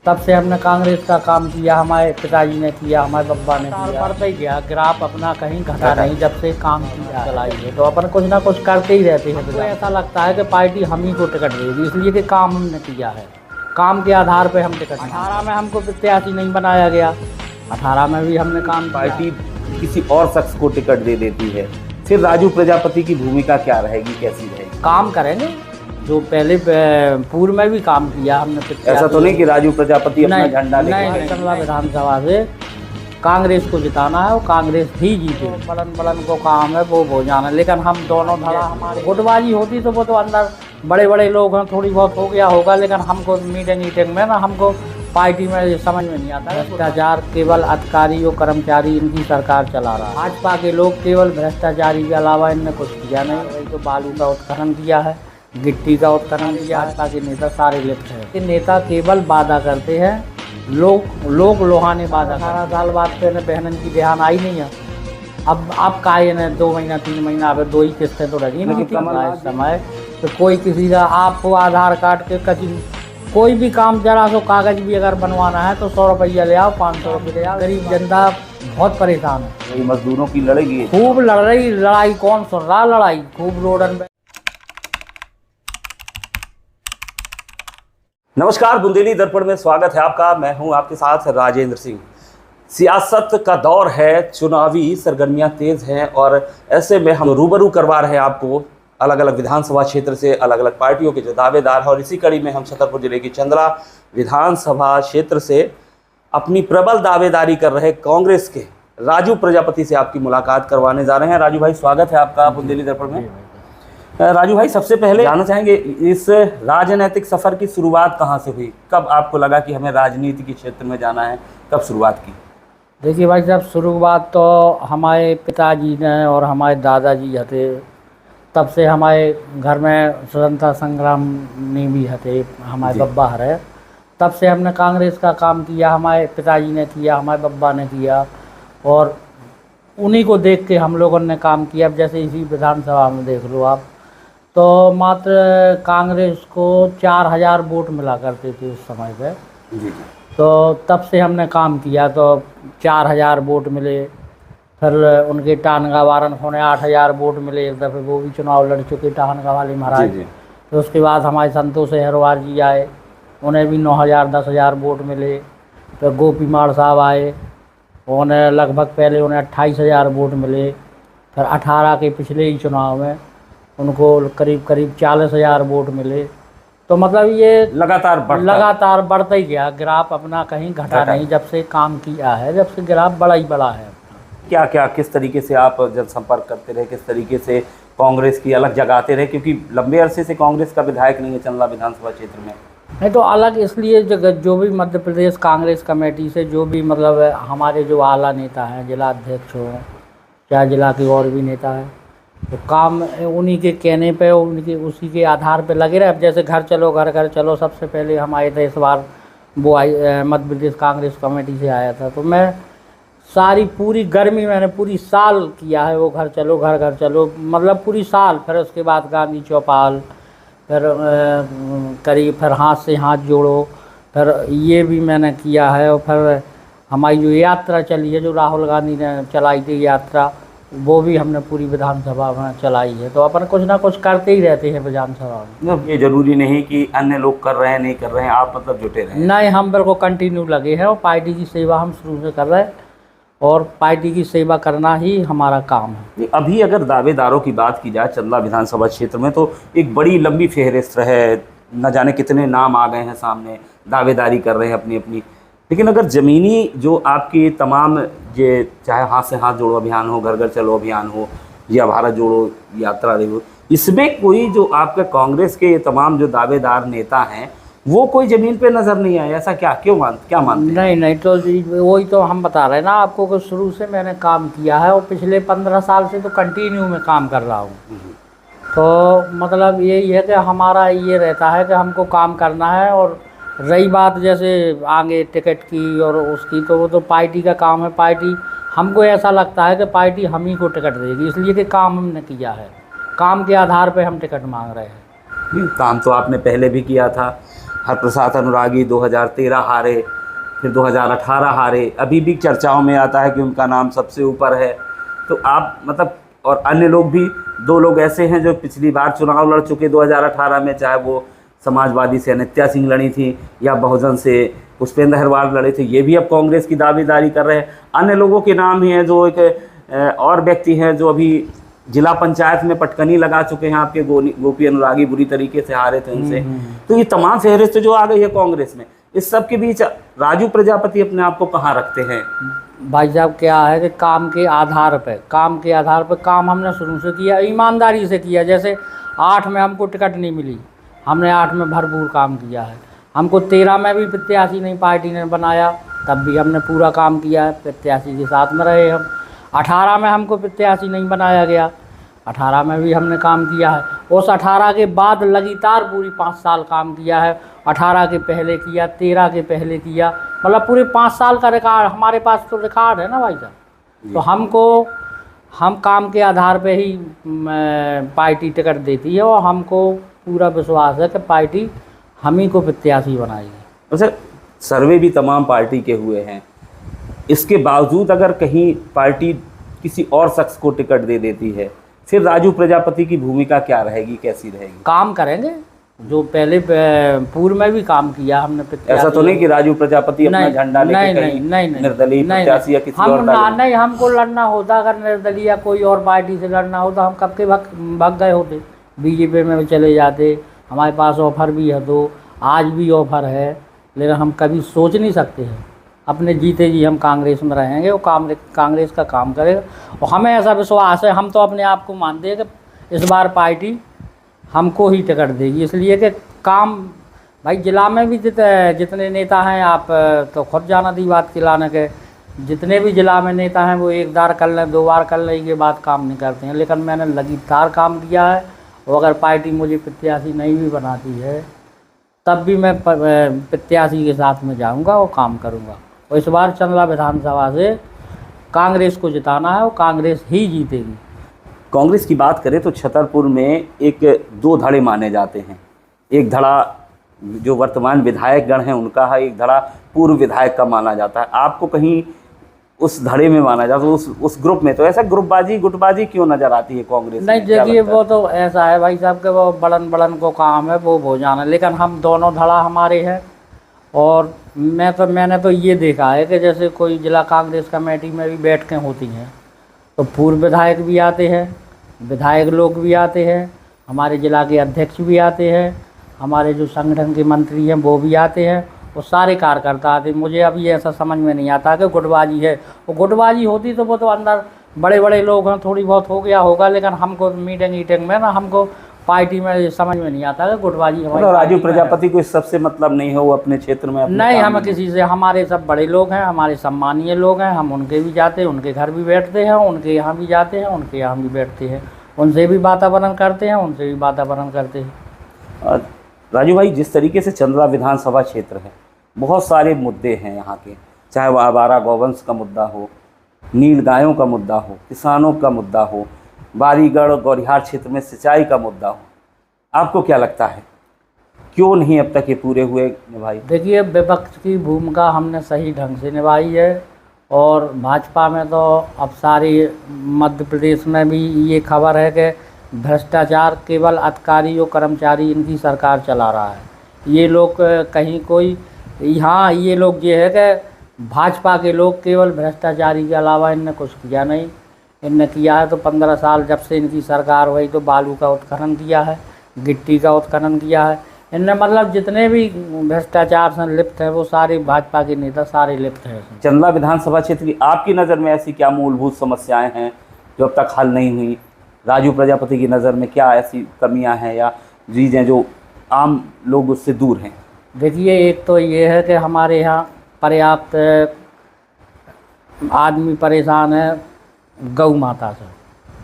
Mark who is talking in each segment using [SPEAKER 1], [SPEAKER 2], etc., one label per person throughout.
[SPEAKER 1] तब से हमने कांग्रेस का काम किया, हमारे पिताजी ने किया, हमारे बब्बा ने किया। बढ़ता ही गया, ग्राफ अपना कहीं घटा नहीं जब से काम किया चलाई है। तो अपन कुछ ना कुछ करते ही रहते हैं। तो ऐसा लगता है कि पार्टी हम ही को टिकट देगी, इसलिए कि काम हमने किया है, काम के आधार पर हम टिकट। 18 में हमको प्रत्याशी नहीं बनाया गया, 18 में भी हमने काम।
[SPEAKER 2] पार्टी किसी और शख्स को टिकट दे देती है, फिर राजू प्रजापति की भूमिका क्या रहेगी, कैसी रहेगी?
[SPEAKER 1] काम करेंगे जो पहले पूर्व में भी काम किया हमने।
[SPEAKER 2] ऐसा तो नहीं कि राजू प्रजापति अपना झंडा लेके
[SPEAKER 1] चंदला विधानसभा से कांग्रेस को जिताना है और कांग्रेस ही जीते। बड़न को काम है वो हो जाना, लेकिन हम दोनों धड़ा हमारे गुटबाजी होती तो वो तो अंदर बड़े बड़े लोग हैं, थोड़ी बहुत हो गया होगा, लेकिन हमको मीटिंग में ना हमको पार्टी में समझ में नहीं आता। भ्रष्टाचार केवल अधिकारी और कर्मचारी इनकी सरकार चला रहा है। भाजपा के लोग केवल भ्रष्टाचारी के अलावा इनने कुछ किया नहीं। वही तो बालू का उत्खनन किया है, गिट्टी का उत्खनन किया। भाजपा के नेता सारे लिप्त हैं। ये नेता केवल वादा करते हैं, लोग लोहाने वादा। 18 साल बाद तो बहनन की ध्यान आई नहीं है। अब का ये 2 महीना 3 महीना, अब 2 ही किस्तें तो लगी नहीं समय। तो कोई किसी का आपको आधार कार्ड के कहीं कोई भी काम जरा सो कागज भी अगर बनवाना है तो 100 रुपया ले आओ, 500 रुपये ले आओ। गरीब जनता बहुत परेशान है।
[SPEAKER 2] मजदूरों की लड़ेगी,
[SPEAKER 1] खूब लड़ रही लड़ाई, कौन सुन रहा लड़ाई, खूब रोडन में।
[SPEAKER 2] नमस्कार, बुंदेली दर्पण में स्वागत है आपका। मैं हूं आपके साथ राजेंद्र सिंह। सियासत का दौर है, चुनावी सरगर्मियां तेज हैं और ऐसे में हम रूबरू करवा रहे हैं आपको अलग अलग विधानसभा क्षेत्र से अलग अलग पार्टियों के जो दावेदार हैं। और इसी कड़ी में हम छतरपुर जिले की चंद्रा विधानसभा क्षेत्र से अपनी प्रबल दावेदारी कर रहे कांग्रेस के राजू प्रजापति से आपकी मुलाकात करवाने जा रहे हैं। राजू भाई, स्वागत है आपका बुंदेली दर्पण में। राजू भाई, सबसे पहले जानना चाहेंगे इस राजनीतिक सफर की शुरुआत कहाँ से हुई? कब आपको लगा कि हमें राजनीति के क्षेत्र में जाना है, कब शुरुआत की?
[SPEAKER 1] देखिए भाई साहब, शुरुआत तो हमारे पिताजी ने और हमारे दादाजी हथे, तब से हमारे घर में स्वतंत्रता संग्राम में भी हथे, हमारे बब्बा हरे। तब से हमने कांग्रेस का काम किया, हमारे पिताजी ने किया, हमारे बब्बा ने किया, और उन्हीं को देख के हम लोगों ने काम किया। अब जैसे इसी विधानसभा में देख लो आप, तो मात्र कांग्रेस को 4000 वोट मिला करते थे उस समय पे। तो तब से हमने काम किया तो 4000 वोट मिले। फिर उनके टानगा वारन होने 8000 वोट मिले। एक दफ़े वो भी चुनाव लड़ चुके, टानगा वाले महाराज। तो उसके बाद हमारे संतोष अहरवार जी आए, उन्हें भी 9000 10,000 वोट मिले। फिर गोपी माड़ साहब आए, उन्हें लगभग पहले उन्हें 28,000 वोट मिले। फिर 18 के पिछले ही चुनाव में उनको करीब 40,000 वोट मिले। तो मतलब ये लगातार बढ़ता ही गया, ग्राफ अपना कहीं घटा नहीं जब से काम किया है, जब से ग्राफ बड़ा ही बड़ा है।
[SPEAKER 2] क्या क्या किस तरीके से आप जनसंपर्क करते रहे, किस तरीके से कांग्रेस की अलग जगाते रहे? क्योंकि लंबे अरसे से कांग्रेस का विधायक नहीं है चंदला विधानसभा क्षेत्र में।
[SPEAKER 1] नहीं तो अलग इसलिए जो भी मध्य प्रदेश कांग्रेस कमेटी से जो भी मतलब हमारे जो आला नेता हैं, जिला अध्यक्ष हो, चाहे जिला के और भी नेता हैं, तो काम उन्हीं के कहने पे, उनके उसी के आधार पे लगे रहे। अब जैसे घर चलो घर घर चलो, सबसे पहले हम आए थे इस बार, वो आई मध्य प्रदेश कांग्रेस कमेटी से आया था। तो मैं सारी पूरी गर्मी मैंने पूरी साल किया है वो घर चलो घर घर चलो, मतलब पूरी साल। फिर उसके बाद गांधी चौपाल, फिर करीब फिर हाथ से हाथ जोड़ो, फिर ये भी मैंने किया है। और फिर हमारी जो यात्रा चली है, जो राहुल गांधी ने चलाई थी यात्रा, वो भी हमने पूरी विधानसभा में चलाई है। तो अपन कुछ ना कुछ करते ही रहते हैं विधानसभा में।
[SPEAKER 2] ये जरूरी नहीं कि अन्य लोग कर रहे हैं नहीं कर रहे हैं, आप मतलब जुटे रहे? नहीं,
[SPEAKER 1] हम बिल्कुल कंटिन्यू लगे हैं और पार्टी की सेवा हम शुरू से कर रहे हैं और पार्टी की सेवा करना ही हमारा काम है।
[SPEAKER 2] अभी अगर दावेदारों की बात की जाए चंदला विधानसभा क्षेत्र में, तो एक बड़ी लंबी फहरिस्त है, न जाने कितने नाम आ गए हैं सामने, दावेदारी कर रहे हैं अपनी अपनी। लेकिन अगर ज़मीनी जो आपकी तमाम ये चाहे हाथ से हाथ जोड़ो अभियान हो, घर घर चलो अभियान हो, या भारत जोड़ो यात्रा हो, इसमें कोई जो आपके कांग्रेस के ये तमाम जो दावेदार नेता हैं वो कोई ज़मीन पे नज़र नहीं आए, ऐसा क्या मानते हैं?
[SPEAKER 1] नहीं तो वही तो हम बता रहे हैं ना आपको कि शुरू से मैंने काम किया है और पिछले 15 साल से तो कंटिन्यू में काम कर रहा हूँ। तो मतलब यही है कि हमारा ये रहता है कि हमको काम करना है। और रही बात जैसे आगे टिकट की और उसकी, तो वो तो पार्टी का काम है। पार्टी हमको ऐसा लगता है कि पार्टी हम ही को टिकट देगी, इसलिए कि काम हमने किया है, काम के आधार पर हम टिकट मांग रहे हैं।
[SPEAKER 2] काम तो आपने पहले भी किया था, हरप्रसाद अनुरागी 2013 हारे, फिर 2018 हारे, अभी भी चर्चाओं में आता है कि उनका नाम सबसे ऊपर है। तो आप मतलब, और अन्य लोग भी, 2 लोग ऐसे हैं जो पिछली बार चुनाव लड़ चुके 2018 में, चाहे वो समाजवादी से अनित्या सिंह लड़ी थी या बहुजन से पुष्पेंद्र अहिरवार लड़े थे, ये भी अब कांग्रेस की दावेदारी कर रहे हैं। अन्य लोगों के नाम ही हैं जो एक और व्यक्ति हैं जो अभी जिला पंचायत में पटकनी लगा चुके हैं, आपके गोपी अनुरागी बुरी तरीके से हारे थे उनसे। तो ये तमाम फहरिस्त जो आ गई है कांग्रेस में, इस सब के बीच राजू प्रजापति अपने आप को कहाँ रखते हैं?
[SPEAKER 1] भाई साहब क्या है कि काम के आधार पे काम हमने शुरू से किया, ईमानदारी से किया। जैसे 8 में हमको टिकट नहीं मिली, हमने 8 में भरपूर काम किया है। हमको 13 में भी प्रत्याशी नहीं पार्टी ने बनाया, तब भी हमने पूरा काम किया है, प्रत्याशी के साथ में रहे हम। 18 में हमको प्रत्याशी नहीं बनाया गया, 18 में भी हमने काम किया है। उस 18 के बाद लगातार पूरी 5 साल काम किया है। 18 के पहले किया, 13 के पहले किया, मतलब पूरे 5 साल का रिकॉर्ड हमारे पास तो रिकॉर्ड है ना भाई साहब। तो हम काम के आधार पे ही पार्टी टिकट देती है और हमको पूरा विश्वास है कि पार्टी हम ही को प्रत्याशी बनाएगी।
[SPEAKER 2] तो सर, सर्वे भी तमाम पार्टी के हुए हैं, इसके बावजूद अगर कहीं पार्टी किसी और शख्स को टिकट दे देती है, फिर राजू प्रजापति की भूमिका क्या रहेगी, कैसी रहेगी?
[SPEAKER 1] काम करेंगे जो पहले पूर्व में भी काम किया हमने।
[SPEAKER 2] ऐसा तो नहीं कि राजू प्रजापति अपना झंडा लेके कहीं निर्दलीय प्रत्याशी या किसी और
[SPEAKER 1] नहीं, हमको लड़ना होता, अगर निर्दलीय या कोई और पार्टी से लड़ना होता हम कब के भाग गए होते, बीजेपी में भी चले जाते। हमारे पास ऑफर भी है, तो आज भी ऑफर है, लेकिन हम कभी सोच नहीं सकते हैं अपने जीते जी हम कांग्रेस में रहेंगे, वो कांग्रेस का काम करेगा। और हमें ऐसा विश्वास है, हम तो अपने आप को मानते हैं कि इस बार पार्टी हमको ही टिकट देगी, इसलिए कि काम भाई जिला में भी जितने नेता हैं, आप तो खुद जाना दी बात खिलाने के, जितने भी जिला में नेता हैं वो 1 बार कर लें 2 बार कर लें के बाद काम नहीं करते हैं। लेकिन मैंने लगातार काम किया है, और अगर पार्टी मुझे प्रत्याशी नहीं भी बनाती है तब भी मैं प्रत्याशी के साथ में जाऊंगा और काम करूंगा। और इस बार चंदला विधानसभा से कांग्रेस को जिताना है और कांग्रेस ही जीतेगी।
[SPEAKER 2] कांग्रेस की बात करें तो छतरपुर में 2 धड़े माने जाते हैं। एक धड़ा जो वर्तमान विधायकगण हैं उनका है, एक धड़ा पूर्व विधायक का माना जाता है। आपको कहीं उस धड़े में माना जाता है, उस ग्रुप में, तो ऐसा ग्रुपबाजी गुटबाजी क्यों नजर आती है कांग्रेस में?
[SPEAKER 1] नहीं देखिए, वो तो ऐसा है भाई साहब के वो बड़न को काम है, वो हो जाना, लेकिन हम दोनों धड़ा हमारे हैं। और मैंने तो ये देखा है कि जैसे कोई जिला कांग्रेस कमेटी में भी बैठकें होती हैं तो पूर्व विधायक भी आते हैं, विधायक लोग भी आते हैं, हमारे जिला के अध्यक्ष भी आते हैं, हमारे जो संगठन के मंत्री हैं वो भी आते हैं, वो सारे कार्यकर्ता आते हैं। मुझे अभी ऐसा समझ में नहीं आता कि गुटबाजी है, वो गुटबाजी होती तो वो तो अंदर बड़े बड़े लोग हैं, थोड़ी बहुत हो गया होगा, लेकिन हमको मीटिंग में ना, हमको पार्टी में समझ में नहीं आता कि गुटबाजी हमारी।
[SPEAKER 2] राजू प्रजापति को इस सबसे मतलब नहीं है, वो अपने क्षेत्र में
[SPEAKER 1] नहीं, हमें किसी से, हमारे सब बड़े लोग हैं, हमारे सम्मानीय लोग हैं, हम उनके भी जाते हैं, उनके घर भी बैठते हैं, उनके यहाँ भी जाते हैं, उनके यहाँ भी बैठते हैं, उनसे भी वातावरण करते हैं, उनसे भी वातावरण करते हैं।
[SPEAKER 2] राजू भाई, जिस तरीके से चंदला विधानसभा क्षेत्र है, बहुत सारे मुद्दे हैं यहाँ के, चाहे वह आवारा गौवंश का मुद्दा हो, नील गायों का मुद्दा हो, किसानों का मुद्दा हो, बारीगढ़ गौरिहार क्षेत्र में सिंचाई का मुद्दा हो, आपको क्या लगता है क्यों नहीं अब तक ये पूरे हुए निभाई?
[SPEAKER 1] देखिए, विपक्ष की भूमिका हमने सही ढंग से निभाई है, और भाजपा में तो अब सारी मध्य प्रदेश में भी ये खबर है कि भ्रष्टाचार केवल अधिकारी और कर्मचारी इनकी सरकार चला रहा है। ये लोग कहीं कोई, यहाँ ये लोग ये है कि भाजपा के लोग केवल भ्रष्टाचारी के अलावा इनने कुछ किया नहीं। इनने किया है तो 15 साल जब से इनकी सरकार हुई तो बालू का उत्खनन किया है, गिट्टी का उत्खनन किया है। इनने मतलब जितने भी भ्रष्टाचार से लिप्त हैं वो सारे भाजपा के नेता सारे लिप्त हैं।
[SPEAKER 2] चंदला विधानसभा क्षेत्र की आपकी नज़र में ऐसी क्या मूलभूत समस्याएं हैं जो अब तक हल नहीं हुई? राजू प्रजापति की नज़र में क्या ऐसी कमियां हैं या चीज़ें जो आम लोग उससे दूर हैं?
[SPEAKER 1] देखिए, एक तो ये है कि हमारे यहाँ पर्याप्त आदमी परेशान है गौ माता से,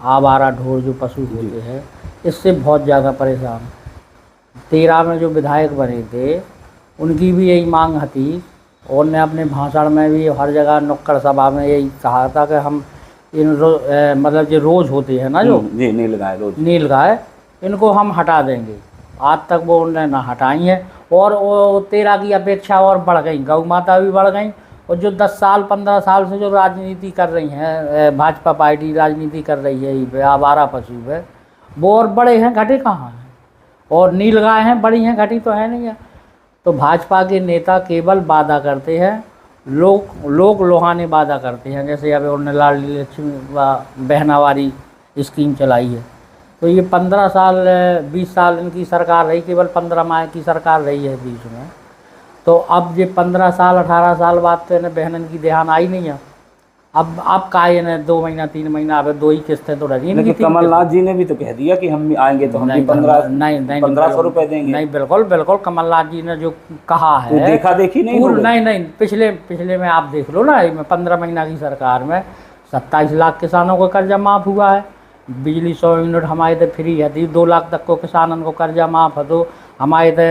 [SPEAKER 1] आवारा ढोर जो पशु होते हैं, इससे बहुत ज़्यादा परेशान। 13 में जो विधायक बने थे उनकी भी यही मांग थी, और ने अपने भाषण में भी हर जगह नुक्कड़ सभा में यही कहा था कि हम इन मतलब जो रोज़ होते हैं ना, जो
[SPEAKER 2] जी नील गाय,
[SPEAKER 1] इनको हम हटा देंगे। आज तक वो उन्होंने ना हटाई है। और वो 13 की अपेक्षा और बढ़ गई, गौ माता भी बढ़ गई। और जो 10 साल 15 साल से जो राजनीति कर रही हैं, भाजपा पार्टी राजनीति कर रही है ये आवारा पशु पे, वो और बड़े हैं, घटे कहाँ हैं। और नीलगाय हैं, बड़ी हैं, घटी तो है नहीं है। तो भाजपा के नेता केवल वादा करते हैं, लोग लोहाने वादा करते हैं। जैसे अभी उन्होंने लाडली लक्ष्मी बहनावारी स्कीम चलाई है, तो ये 15 साल 20 साल इनकी सरकार रही, केवल 15 माह की सरकार रही है बीच में। तो अब ये 15 साल 18 साल बाद तो इन्हें बहनन की ध्यान आई नहीं है। अब का इन्हें 2 महीना 3 महीना, अब 2 ही किस्तें तो रही।
[SPEAKER 2] लेकिन कमलनाथ जी ने भी तो कह दिया कि हम आएंगे तो हम भी 1500 रुपए देंगे।
[SPEAKER 1] नहीं, बिल्कुल बिल्कुल कमलनाथ जी ने जो कहा है,
[SPEAKER 2] तो देखा देखी नहीं हो गई।
[SPEAKER 1] नहीं, पिछले में आप देख लो ना, 15 महीना की सरकार में 27 लाख किसानों को कर्जा माफ़ हुआ है। बिजली 100 यूनिट हमारे तो फ्री है थी, 2 लाख तक को किसानों को कर्जा माफ़ है। तो हमारे तो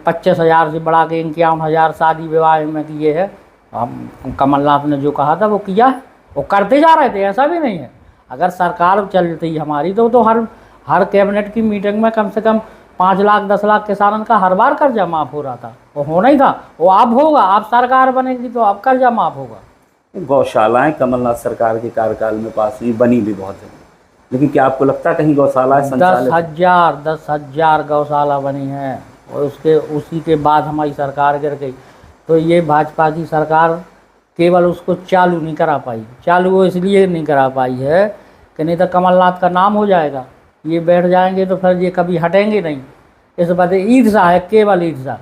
[SPEAKER 1] 25,000 से बढ़ा के 51,000 शादी विवाह में किए है। हम कमलनाथ ने जो कहा था वो किया है, वो करते जा रहे थे, ऐसा भी नहीं है। अगर सरकार चलती हमारी तो हर कैबिनेट की मीटिंग में कम से कम 5 लाख 10 लाख किसानों का हर बार कर्जा माफ़ हो रहा था। वो होना ही था, वो अब होगा। अब सरकार बनेगी तो अब कर्जा माफ़ होगा।
[SPEAKER 2] गौशालाएं कमलनाथ सरकार के कार्यकाल में पास हुई, बनी भी बहुत है, लेकिन क्या आपको लगता है कहीं गौशालाएं संचालित?
[SPEAKER 1] 10,000 गौशाला बनी हैं, और उसी के बाद हमारी सरकार गिर गई। तो ये भाजपा की सरकार केवल उसको चालू नहीं करा पाई। चालू वो इसलिए नहीं करा पाई है कि नहीं तो कमलनाथ का नाम हो जाएगा, ये बैठ जाएंगे तो फिर ये कभी हटेंगे नहीं। इस वजह ईर्षा है, केवल ईर्षा।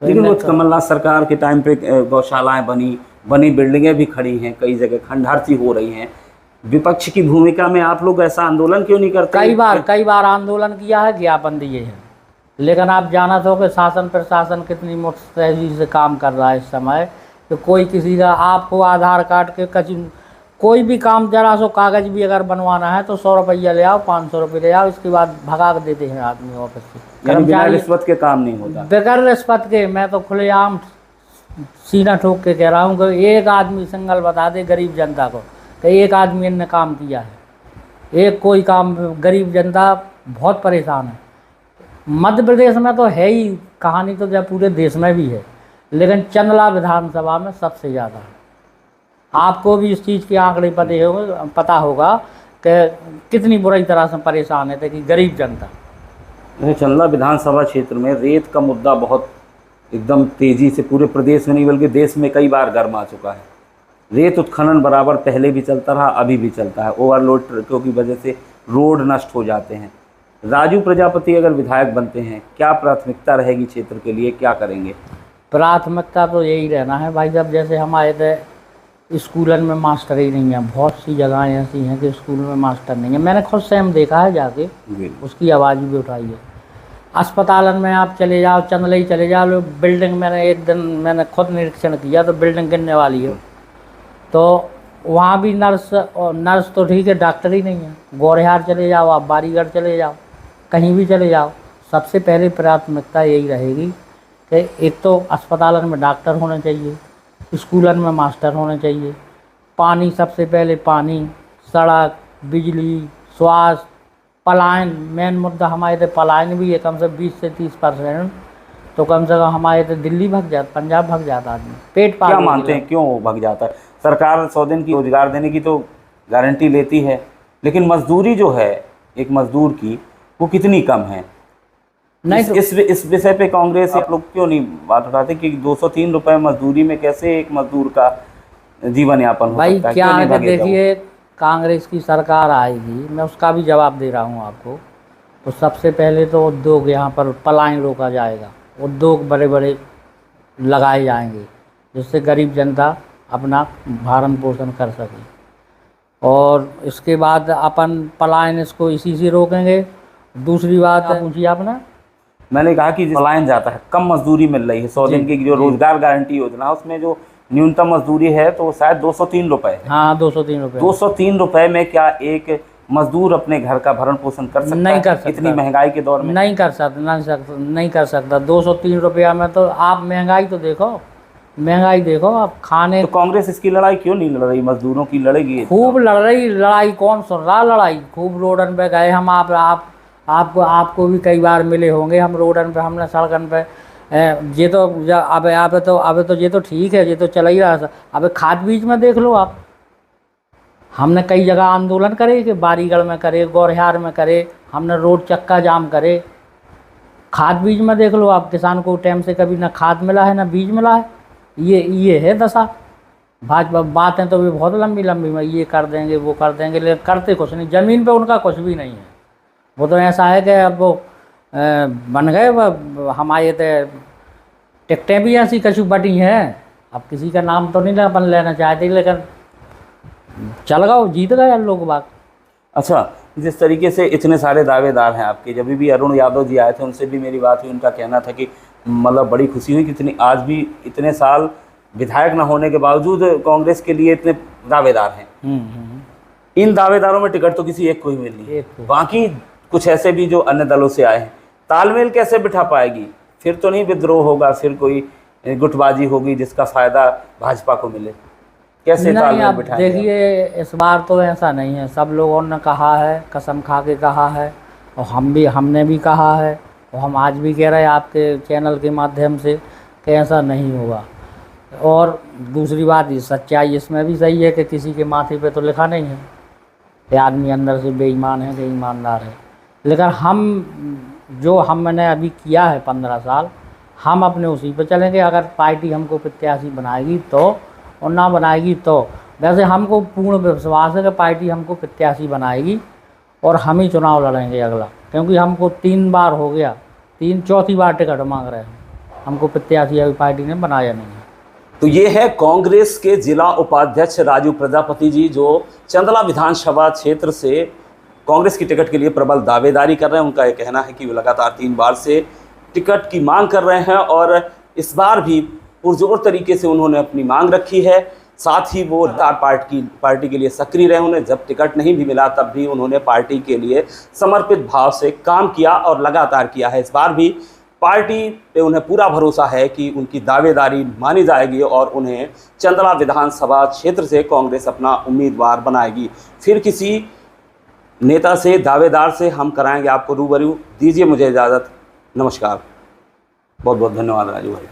[SPEAKER 2] लेकिन वो कमलनाथ सरकार के टाइम पे गौशालाएं बनी बिल्डिंगें भी खड़ी हैं, कई जगह खंडहर सी हो रही हैं। विपक्ष की भूमिका में आप लोग ऐसा आंदोलन क्यों नहीं करते?
[SPEAKER 1] कई बार आंदोलन किया है, ज्ञापन दिए हैं, लेकिन आप जाना तो कि शासन प्रशासन कितनी मुस्तैदी से काम कर रहा है इस समय। तो कोई किसी का आपको आधार कार्ड के कोई भी काम, जरा सो कागज़ भी अगर बनवाना है तो 100 रुपया ले आओ, 500 रुपये ले आओ, इसके बाद भगा देते हैं आदमी ऑफिस से।
[SPEAKER 2] बिना रिश्वत के काम नहीं होता।
[SPEAKER 1] बगैर रिश्वत के मैं तो खुलेआम सीना ठोक के कह रहा हूँ कि एक आदमी सिंगल बता दे गरीब जनता को कि एक आदमी ने काम किया है, एक कोई काम। गरीब जनता बहुत परेशान है। मध्य प्रदेश में तो है ही कहानी, तो जब पूरे देश में भी है, लेकिन चंदला विधानसभा में सबसे ज़्यादा है। आपको भी इस चीज़ के आंकड़े पता होगा कि कितनी बुरी तरह से परेशान है कि गरीब जनता।
[SPEAKER 2] चंदला विधानसभा क्षेत्र में रेत का मुद्दा बहुत एकदम तेज़ी से पूरे प्रदेश में नहीं बल्कि देश में कई बार गर्म आ चुका है। रेत उत्खनन बराबर पहले भी चलता रहा, अभी भी चलता है। ओवरलोड ट्रकों की वजह से रोड नष्ट हो जाते हैं। राजू प्रजापति अगर विधायक बनते हैं, क्या प्राथमिकता रहेगी क्षेत्र के लिए, क्या करेंगे?
[SPEAKER 1] प्राथमिकता तो यही रहना है भाई साहब, जैसे हमारे तो स्कूलन में मास्टर ही नहीं है। बहुत सी जगहें ऐसी हैं कि स्कूल में मास्टर नहीं है। मैंने खुद सेम देखा है जाके, उसकी आवाज़ भी उठाई है। अस्पतालन में आप चले जाओ, चंदला ही चले जाओ, बिल्डिंग मैंने खुद निरीक्षण किया तो बिल्डिंग गिरने वाली है, तो वहाँ भी नर्स तो ठीक है, डॉक्टर ही नहीं है। गौरिहार चले जाओ, आप बारीगढ़ चले जाओ, कहीं भी चले जाओ, सबसे पहले प्राथमिकता यही रहेगी कि एक तो अस्पतालन में डॉक्टर होने चाहिए, स्कूलन में मास्टर होने चाहिए, पानी सबसे पहले, पानी, सड़क, बिजली, स्वास्थ्य, पलायन। मेन मुद्दा हमारे तो पलायन भी है, कम से 20 से 30%। तो कम से कम हमारे तो दिल्ली भग जाता, पंजाब भग जाता आदमी, पेट पाल।
[SPEAKER 2] क्या मानते हैं क्यों भग जाता है? सरकार 100 दिन की रोजगार देने की तो गारंटी लेती है, लेकिन मजदूरी जो है एक मजदूर की वो कितनी कम है? नहीं तो इस विषय पे कांग्रेस आप लोग क्यों नहीं बात उठाते कि 203 रुपए मजदूरी में कैसे एक मजदूर का जीवन यापन हो सकता है?
[SPEAKER 1] क्या है, देखिए कांग्रेस की सरकार आएगी, मैं उसका भी जवाब दे रहा हूँ आपको। तो सबसे पहले तो उद्योग यहाँ पर पलायन रोका जाएगा, उद्योग बड़े बड़े लगाए जाएंगे जिससे गरीब जनता अपना भरण पोषण कर सके। और इसके बाद अपन पलायन इसको इसी से रोकेंगे। दूसरी बात पूछिए आपने,
[SPEAKER 2] मैंने कहा कि पलायन जाता है, कम मजदूरी मिल रही है। 100 दिन की जो रोजगार गारंटी योजना उसमें जो न्यूनतम मजदूरी है तो शायद 203 रुपए है।
[SPEAKER 1] हाँ, 203 रुपये।
[SPEAKER 2] 203 रुपए में क्या एक मजदूर अपने घर का भरण पोषण कर सकता
[SPEAKER 1] नहीं
[SPEAKER 2] है?
[SPEAKER 1] कर सकता।
[SPEAKER 2] इतनी महंगाई के दौर में
[SPEAKER 1] नहीं कर सकता। 203 रुपया में तो आप महंगाई तो देखो, महंगाई देखो आप। खाने
[SPEAKER 2] तो कांग्रेस इसकी लड़ाई क्यों नहीं लड़ रही? मजदूरों की लड़ेगी।
[SPEAKER 1] खूब लड़ रही लड़ाई, कौन सुन रहा लड़ाई? खूब रोडन पे गए हम। आप आपको भी कई बार मिले होंगे हम रोडन पे, हमने सड़कन पे। ये तो अब तो ये तो ठीक है, ये तो चल ही रहा है। अब खाद बीज में देख लो आप, हमने कई जगह आंदोलन करे कि बारीगढ़ में करे, गौरहार में करे, हमने रोड चक्का जाम करे। खाद बीज में देख लो आप, किसान को टाइम से कभी ना खाद मिला है ना बीज मिला है। ये है दशा। भाजपा बातें तो भी बहुत लंबी लंबी में, ये कर देंगे वो कर देंगे, लेकिन करते कुछ नहीं। ज़मीन पे उनका कुछ भी नहीं है। वो तो ऐसा है कि अब वो बन गए हमारे टिकटें भी ऐसी कछु बटी हैं। अब किसी का नाम तो नहीं अपन लेना चाहते, लेकिन चल गए, जीत गए लोग बाग।
[SPEAKER 2] अच्छा, जिस तरीके से इतने सारे दावेदार हैं आपके, जब भी अरुण यादव जी आए थे उनसे भी मेरी बात हुई, उनका कहना था कि मतलब बड़ी खुशी हुई कि इतनी आज भी इतने साल विधायक न होने के बावजूद कांग्रेस के लिए इतने दावेदार हैं। इन दावेदारों में टिकट तो किसी एक को ही मिली, बाकी कुछ ऐसे भी जो अन्य दलों से आए हैं, तालमेल कैसे बिठा पाएगी? फिर तो नहीं विद्रोह होगा, फिर कोई गुटबाजी होगी जिसका फायदा भाजपा को मिले? कैसे तालमेल बिठाएंगे?
[SPEAKER 1] देखिए, इस बार तो ऐसा नहीं है। सब लोगों ने कहा है, कसम खा के कहा है, और हमने भी कहा है, और हम आज भी कह रहे हैं आपके चैनल के माध्यम से कि ऐसा नहीं होगा। और दूसरी बात, ये सच्चाई इसमें भी सही है कि किसी के माथे पे तो लिखा नहीं है कि आदमी अंदर से बेईमान है कि ईमानदार है। लेकिन हमने अभी किया है 15 साल, हम अपने उसी पे चलेंगे। अगर पार्टी हमको प्रत्याशी बनाएगी तो, और ना बनाएगी तो। वैसे हमको पूर्ण विश्वास है कि पार्टी हमको प्रत्याशी बनाएगी और हम ही चुनाव लड़ेंगे अगला, क्योंकि हमको 3 बार हो गया, चौथी बार टिकट मांग रहे हैं, हमको प्रत्याशी अभी पार्टी ने बनाया नहीं है।
[SPEAKER 2] तो ये है कांग्रेस के जिला उपाध्यक्ष राजू प्रजापति जी, जो चंदला विधानसभा क्षेत्र से कांग्रेस की टिकट के लिए प्रबल दावेदारी कर रहे हैं। उनका ये कहना है कि वो लगातार 3 बार से टिकट की मांग कर रहे हैं और इस बार भी पुरजोर तरीके से उन्होंने अपनी मांग रखी है। साथ ही वो पार्टी के लिए सक्रिय रहे। उन्हें जब टिकट नहीं भी मिला तब भी उन्होंने पार्टी के लिए समर्पित भाव से काम किया और लगातार किया है। इस बार भी पार्टी पे उन्हें पूरा भरोसा है कि उनकी दावेदारी मानी जाएगी और उन्हें चंदला विधानसभा क्षेत्र से कांग्रेस अपना उम्मीदवार बनाएगी। फिर किसी नेता से, दावेदार से हम कराएंगे आपको रूबरू। दीजिए मुझे इजाज़त। नमस्कार, बहुत बहुत धन्यवाद राजू भाई।